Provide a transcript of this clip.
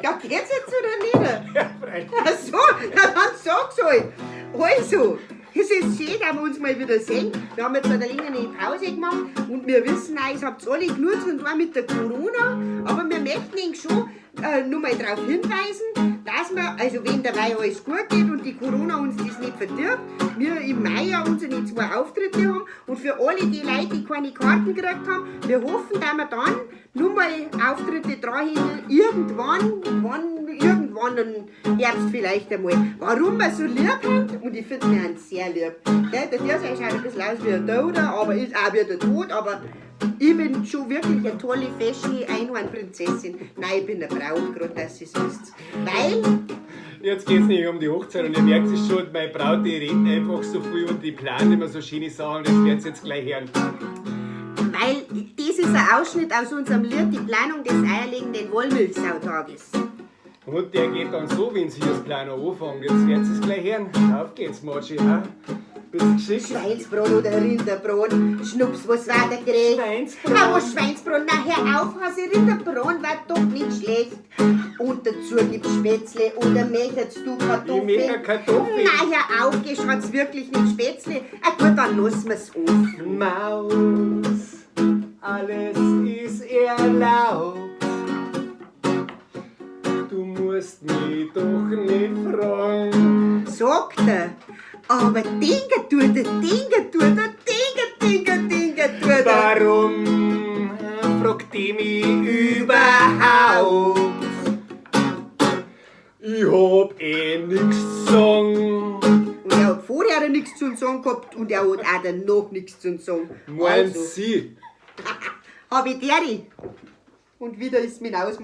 Ja, geht's jetzt oder nicht? Ja, freilich. Ach so, na dann sag's halt. Also, es ist schön, dass wir uns mal wieder sehen. Wir haben jetzt eine längere Pause gemacht und wir wissen auch, ihr habt alle genutzt und auch mit der Corona. Aber wir möchten Ihnen schon nur mal darauf hinweisen, dass wir, also wenn dabei alles gut geht und die Corona uns das nicht verdirbt, wir im Mai ja unsere 2 Auftritte haben und für alle die Leute, die keine Karten gekriegt haben, wir hoffen, dass wir dann nur mal Auftritte dranhängen, irgendwann im Herbst vielleicht einmal. Warum wir so lieb haben, und ich finde wir sehr lieb. Gell, der Dirse schaut ein bisschen aus wie ein Toter, aber ist auch wie der Tod, aber ich bin schon wirklich eine tolle, fesche Einhornprinzessin. Nein, ich bin eine Braut, gerade dass ihr es wisst. Weil, Jetzt geht's nicht um die Hochzeit und ihr merkt es schon, meine Braut, die redet einfach so viel und die plant immer so schöne Sachen, das werdet ihr jetzt gleich hören. das ist ein Ausschnitt aus unserem Lied, die Planung des eierlegenden Wollmilchsautages. Und der geht dann so, wenn sie das Plano anfangen. Jetzt werdet ihr es gleich hören. Auf geht's, Matschi. Bist geschickt? Schweinsbrot oder Rinderbrot, Schnups, was war der Gerät? Schweinsbrot. Ah, was Schweinsbrot? Na, hör auf, Hase, Rinderbrot war doch nicht schlecht. Und dazu gibt's Spätzle oder möchtest du Kartoffeln? Ich möchte Kartoffeln. Na, hör auf, schaut's wirklich nicht Spätzle? Ah gut, dann lassen wir's auf. Maus, alles ist erlaubt. Du musst mich doch nicht fragen. Sagt er. Aber Dinge tut er, Dinge tut er, Dinge tut er. Warum fragt die mich überhaupt? Ich hab nix zu sagen. Und er hat vorher nichts zu sagen gehabt und er hat auch danach nichts zu sagen. Meint sie? Hab ich deri. Und wieder ist mein Ausmaß.